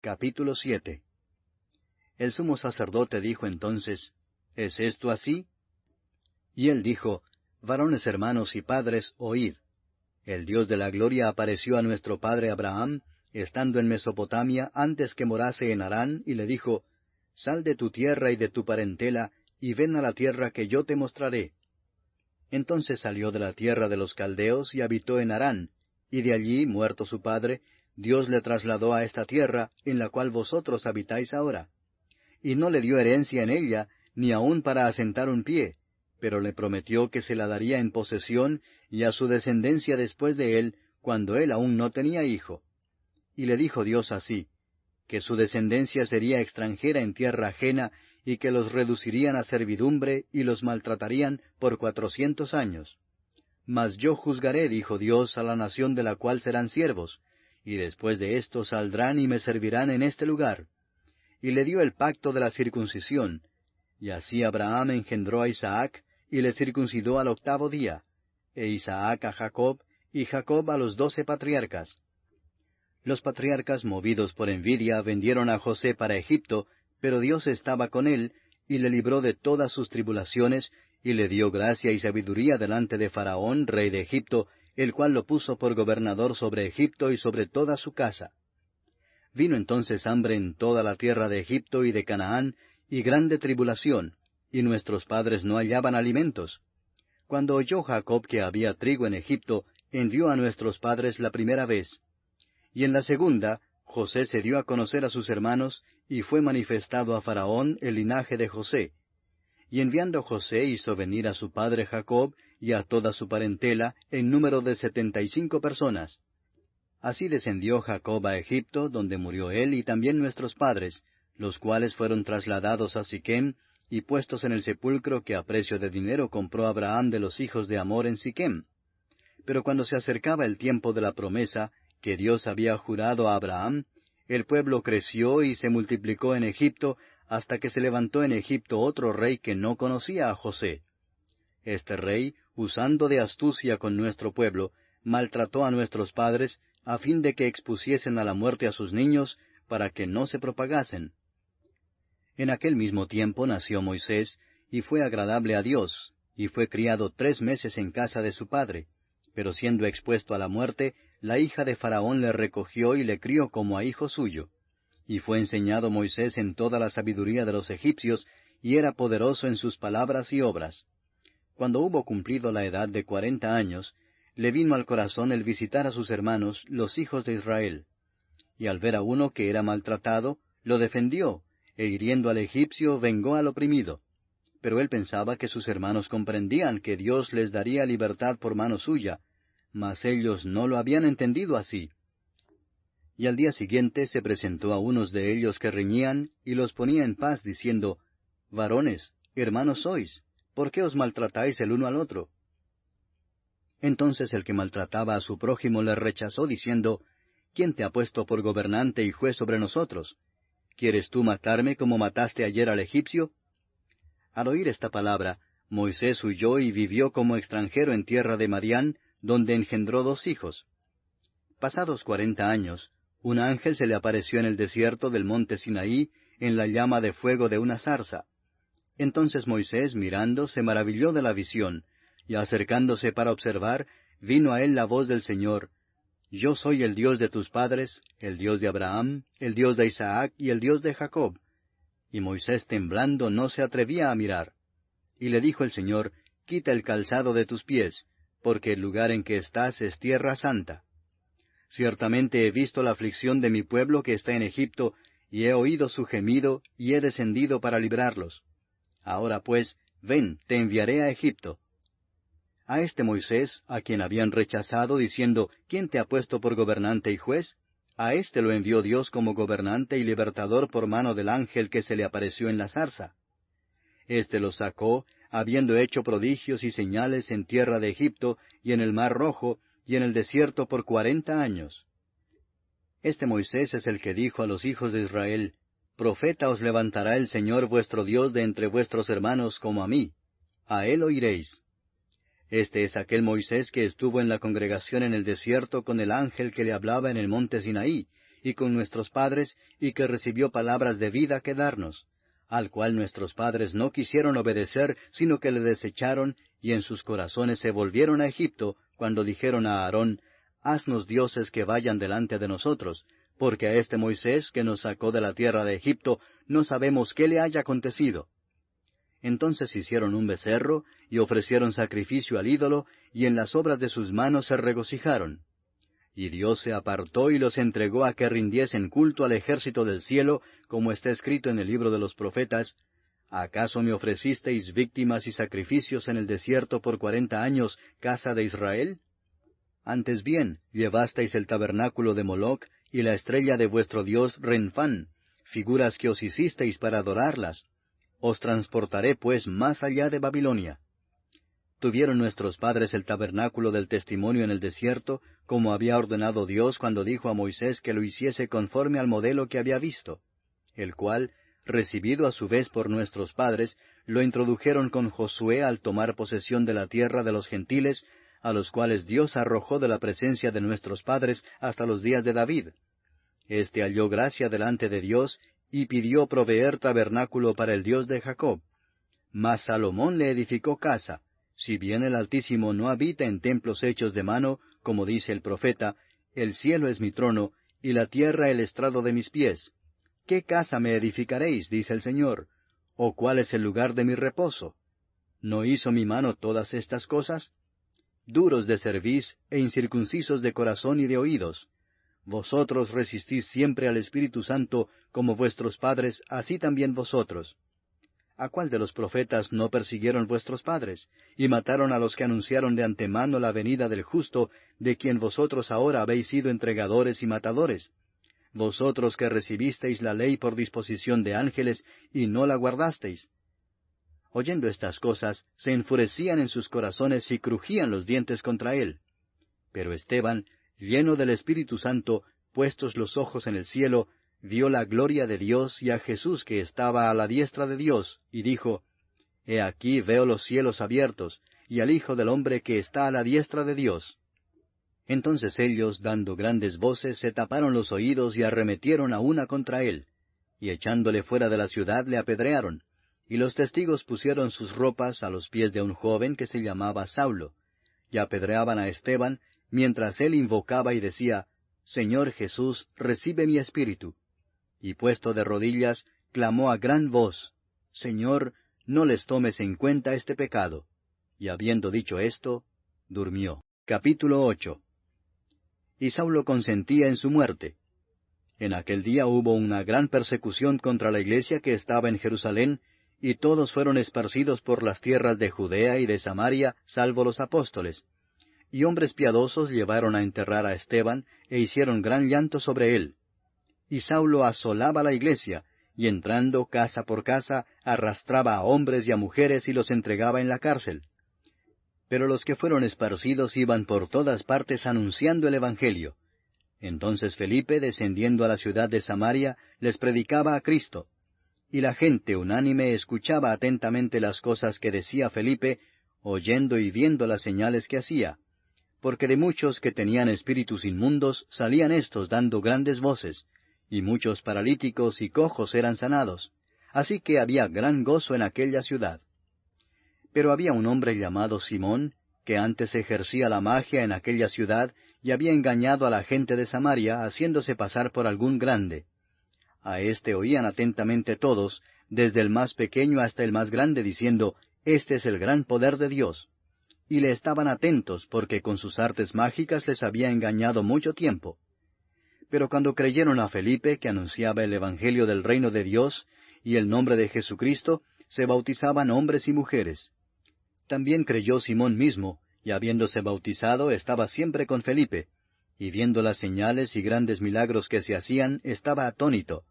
Capítulo 7. El sumo sacerdote dijo entonces, ¿Es esto así? Y él dijo, Varones hermanos y padres, oíd. El Dios de la gloria apareció a nuestro padre Abraham, estando en Mesopotamia antes que morase en Harán, y le dijo, Sal de tu tierra y de tu parentela, y ven a la tierra que yo te mostraré. Entonces salió de la tierra de los caldeos y habitó en Harán, y de allí, muerto su padre, Dios le trasladó a esta tierra, en la cual vosotros habitáis ahora. Y no le dio herencia en ella, ni aun para asentar un pie, pero le prometió que se la daría en posesión y a su descendencia después de él, cuando él aún no tenía hijo. Y le dijo Dios así, que su descendencia sería extranjera en tierra ajena, y que los reducirían a servidumbre y los maltratarían por 400 años. Mas yo juzgaré, dijo Dios, a la nación de la cual serán siervos, y después de esto saldrán y me servirán en este lugar. Y le dio el pacto de la circuncisión. Y así Abraham engendró a Isaac, y le circuncidó al 8º día, e Isaac a Jacob, y Jacob a los 12 patriarcas. Los patriarcas, movidos por envidia, vendieron a José para Egipto, pero Dios estaba con él, y le libró de todas sus tribulaciones, y le dio gracia y sabiduría delante de Faraón, rey de Egipto, el cual lo puso por gobernador sobre Egipto y sobre toda su casa. Vino entonces hambre en toda la tierra de Egipto y de Canaán, y grande tribulación, y nuestros padres no hallaban alimentos. Cuando oyó Jacob que había trigo en Egipto, envió a nuestros padres la primera vez. Y en la segunda, José se dio a conocer a sus hermanos, y fue manifestado a Faraón el linaje de José. Y enviando José hizo venir a su padre Jacob y a toda su parentela, en número de 75 personas. Así descendió Jacob a Egipto, donde murió él y también nuestros padres, los cuales fueron trasladados a Siquem, y puestos en el sepulcro que a precio de dinero compró Abraham de los hijos de Amor en Siquem. Pero cuando se acercaba el tiempo de la promesa, que Dios había jurado a Abraham, el pueblo creció y se multiplicó en Egipto, hasta que se levantó en Egipto otro rey que no conocía a José. Este rey, usando de astucia con nuestro pueblo, maltrató a nuestros padres, a fin de que expusiesen a la muerte a sus niños, para que no se propagasen. En aquel mismo tiempo nació Moisés, y fue agradable a Dios, y fue criado 3 meses en casa de su padre. Pero siendo expuesto a la muerte, la hija de Faraón le recogió y le crió como a hijo suyo. Y fue enseñado Moisés en toda la sabiduría de los egipcios, y era poderoso en sus palabras y obras. Cuando hubo cumplido la edad de 40 años, le vino al corazón el visitar a sus hermanos, los hijos de Israel. Y al ver a uno que era maltratado, lo defendió, e hiriendo al egipcio vengó al oprimido. Pero él pensaba que sus hermanos comprendían que Dios les daría libertad por mano suya, mas ellos no lo habían entendido así. Y al día siguiente se presentó a unos de ellos que reñían, y los ponía en paz, diciendo, Varones, hermanos sois, ¿por qué os maltratáis el uno al otro? Entonces el que maltrataba a su prójimo le rechazó, diciendo, ¿Quién te ha puesto por gobernante y juez sobre nosotros? ¿Quieres tú matarme como mataste ayer al egipcio? Al oír esta palabra, Moisés huyó y vivió como extranjero en tierra de Madián, donde engendró 2 hijos. Pasados 40 años, un ángel se le apareció en el desierto del monte Sinaí, en la llama de fuego de una zarza. Entonces Moisés, mirando, se maravilló de la visión, y acercándose para observar, vino a él la voz del Señor, Yo soy el Dios de tus padres, el Dios de Abraham, el Dios de Isaac y el Dios de Jacob. Y Moisés temblando no se atrevía a mirar. Y le dijo el Señor, Quita el calzado de tus pies, porque el lugar en que estás es tierra santa. Ciertamente he visto la aflicción de mi pueblo que está en Egipto, y he oído su gemido, y he descendido para librarlos. Ahora pues, ven, te enviaré a Egipto. A este Moisés, a quien habían rechazado, diciendo, ¿Quién te ha puesto por gobernante y juez? A éste lo envió Dios como gobernante y libertador por mano del ángel que se le apareció en la zarza. Éste lo sacó, habiendo hecho prodigios y señales en tierra de Egipto, y en el mar Rojo, y en el desierto por 40 años. Este Moisés es el que dijo a los hijos de Israel, Profeta os levantará el Señor vuestro Dios de entre vuestros hermanos como a mí. A él oiréis. Este es aquel Moisés que estuvo en la congregación en el desierto con el ángel que le hablaba en el monte Sinaí, y con nuestros padres, y que recibió palabras de vida que darnos, al cual nuestros padres no quisieron obedecer, sino que le desecharon, y en sus corazones se volvieron a Egipto, cuando dijeron a Aarón, Haznos dioses que vayan delante de nosotros, porque a este Moisés, que nos sacó de la tierra de Egipto, no sabemos qué le haya acontecido. Entonces hicieron un becerro, y ofrecieron sacrificio al ídolo, y en las obras de sus manos se regocijaron. Y Dios se apartó y los entregó a que rindiesen culto al ejército del cielo, como está escrito en el libro de los profetas, ¿acaso me ofrecisteis víctimas y sacrificios en el desierto por 40 años, casa de Israel? Antes bien, llevasteis el tabernáculo de Moloc y la estrella de vuestro dios Renfán, figuras que os hicisteis para adorarlas. Os transportaré pues más allá de Babilonia. Tuvieron nuestros padres el tabernáculo del testimonio en el desierto, como había ordenado Dios cuando dijo a Moisés que lo hiciese conforme al modelo que había visto, el cual, recibido a su vez por nuestros padres, lo introdujeron con Josué al tomar posesión de la tierra de los gentiles, a los cuales Dios arrojó de la presencia de nuestros padres hasta los días de David. Este halló gracia delante de Dios, y pidió proveer tabernáculo para el Dios de Jacob. Mas Salomón le edificó casa, si bien el Altísimo no habita en templos hechos de mano, como dice el profeta, el cielo es mi trono, y la tierra el estrado de mis pies. ¿Qué casa me edificaréis? Dice el Señor. ¿O cuál es el lugar de mi reposo? ¿No hizo mi mano todas estas cosas? Duros de cerviz e incircuncisos de corazón y de oídos. Vosotros resistís siempre al Espíritu Santo, como vuestros padres, así también vosotros. ¿A cuál de los profetas no persiguieron vuestros padres, y mataron a los que anunciaron de antemano la venida del justo, de quien vosotros ahora habéis sido entregadores y matadores? Vosotros que recibisteis la ley por disposición de ángeles, y no la guardasteis. Oyendo estas cosas, se enfurecían en sus corazones y crujían los dientes contra él. Pero Esteban, lleno del Espíritu Santo, puestos los ojos en el cielo, vio la gloria de Dios y a Jesús que estaba a la diestra de Dios, y dijo, He aquí veo los cielos abiertos, y al Hijo del hombre que está a la diestra de Dios. Entonces ellos, dando grandes voces, se taparon los oídos y arremetieron a una contra él, y echándole fuera de la ciudad le apedrearon, y los testigos pusieron sus ropas a los pies de un joven que se llamaba Saulo, y apedreaban a Esteban, mientras él invocaba y decía, Señor Jesús, recibe mi espíritu. Y puesto de rodillas, clamó a gran voz, Señor, no les tomes en cuenta este pecado. Y habiendo dicho esto, durmió. Capítulo 8. Y Saulo consentía en su muerte. En aquel día hubo una gran persecución contra la iglesia que estaba en Jerusalén, y todos fueron esparcidos por las tierras de Judea y de Samaria, salvo los apóstoles. Y hombres piadosos llevaron a enterrar a Esteban, e hicieron gran llanto sobre él. Y Saulo asolaba la iglesia, y entrando casa por casa, arrastraba a hombres y a mujeres y los entregaba en la cárcel. Pero los que fueron esparcidos iban por todas partes anunciando el Evangelio. Entonces Felipe, descendiendo a la ciudad de Samaria, les predicaba a Cristo. Y la gente unánime escuchaba atentamente las cosas que decía Felipe, oyendo y viendo las señales que hacía. Porque de muchos que tenían espíritus inmundos salían éstos dando grandes voces, y muchos paralíticos y cojos eran sanados. Así que había gran gozo en aquella ciudad. Pero había un hombre llamado Simón, que antes ejercía la magia en aquella ciudad, y había engañado a la gente de Samaria, haciéndose pasar por algún grande. A éste oían atentamente todos, desde el más pequeño hasta el más grande, diciendo, Este es el gran poder de Dios. Y le estaban atentos, porque con sus artes mágicas les había engañado mucho tiempo. Pero cuando creyeron a Felipe, que anunciaba el Evangelio del reino de Dios, y el nombre de Jesucristo, se bautizaban hombres y mujeres. También creyó Simón mismo, y habiéndose bautizado, estaba siempre con Felipe, y viendo las señales y grandes milagros que se hacían, estaba atónito.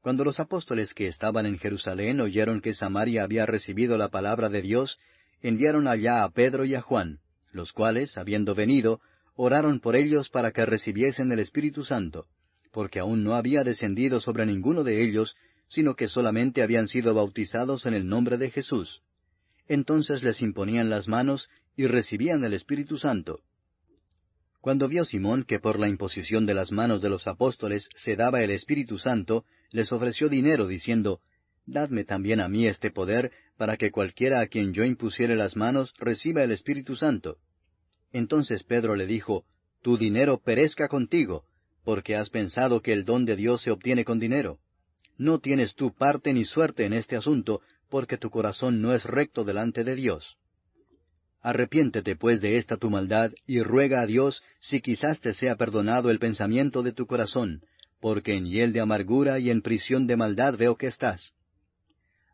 Cuando los apóstoles que estaban en Jerusalén oyeron que Samaria había recibido la palabra de Dios, enviaron allá a Pedro y a Juan, los cuales, habiendo venido, oraron por ellos para que recibiesen el Espíritu Santo, porque aún no había descendido sobre ninguno de ellos, sino que solamente habían sido bautizados en el nombre de Jesús. Entonces les imponían las manos y recibían el Espíritu Santo. Cuando vio Simón que por la imposición de las manos de los apóstoles se daba el Espíritu Santo, les ofreció dinero, diciendo, Dadme también a mí este poder, para que cualquiera a quien yo impusiere las manos reciba el Espíritu Santo. Entonces Pedro le dijo, Tu dinero perezca contigo, porque has pensado que el don de Dios se obtiene con dinero. No tienes tú parte ni suerte en este asunto, porque tu corazón no es recto delante de Dios. Arrepiéntete pues de esta tu maldad, y ruega a Dios si quizás te sea perdonado el pensamiento de tu corazón, porque en hiel de amargura y en prisión de maldad veo que estás.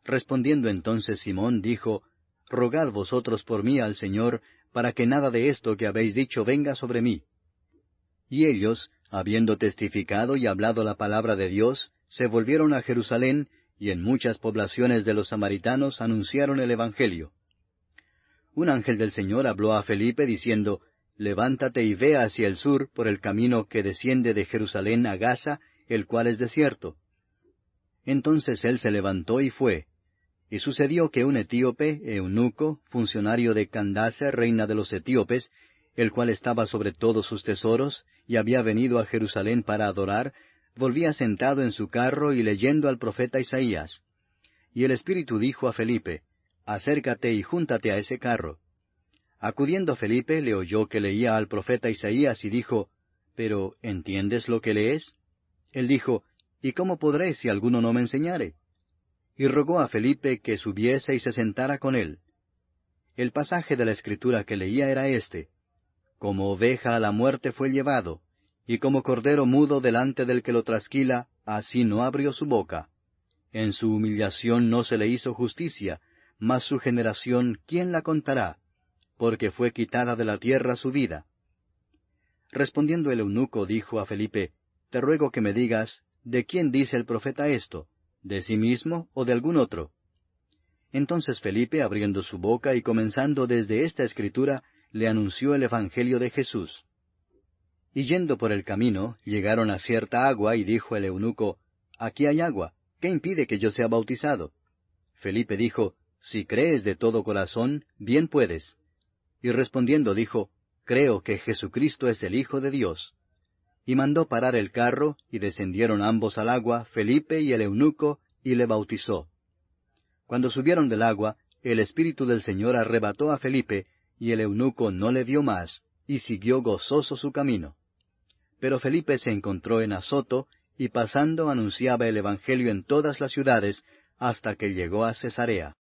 Respondiendo entonces Simón dijo, Rogad vosotros por mí al Señor, para que nada de esto que habéis dicho venga sobre mí. Y ellos, habiendo testificado y hablado la palabra de Dios, se volvieron a Jerusalén, y en muchas poblaciones de los samaritanos anunciaron el Evangelio. Un ángel del Señor habló a Felipe diciendo, Levántate y ve hacia el sur por el camino que desciende de Jerusalén a Gaza, el cual es desierto. Entonces él se levantó y fue. Y sucedió que un etíope, eunuco, funcionario de Candace, reina de los etíopes, el cual estaba sobre todos sus tesoros, y había venido a Jerusalén para adorar, volvía sentado en su carro y leyendo al profeta Isaías. Y el Espíritu dijo a Felipe, Acércate y júntate a ese carro. Acudiendo Felipe, le oyó que leía al profeta Isaías y dijo, Pero, ¿entiendes lo que lees? Él dijo, ¿Y cómo podré si alguno no me enseñare? Y rogó a Felipe que subiese y se sentara con él. El pasaje de la Escritura que leía era este: Como oveja a la muerte fue llevado, y como cordero mudo delante del que lo trasquila, así no abrió su boca. En su humillación no se le hizo justicia, mas su generación, ¿quién la contará? Porque fue quitada de la tierra su vida. Respondiendo el eunuco dijo a Felipe, Te ruego que me digas, ¿de quién dice el profeta esto? ¿De sí mismo o de algún otro? Entonces Felipe, abriendo su boca y comenzando desde esta escritura, le anunció el Evangelio de Jesús. Y yendo por el camino, llegaron a cierta agua, y dijo el eunuco, Aquí hay agua, ¿qué impide que yo sea bautizado? Felipe dijo, Si crees de todo corazón, bien puedes. Y respondiendo dijo, Creo que Jesucristo es el Hijo de Dios. Y mandó parar el carro, y descendieron ambos al agua, Felipe y el eunuco, y le bautizó. Cuando subieron del agua, el Espíritu del Señor arrebató a Felipe, y el eunuco no le vio más, y siguió gozoso su camino. Pero Felipe se encontró en Azoto, y pasando anunciaba el Evangelio en todas las ciudades, hasta que llegó a Cesarea.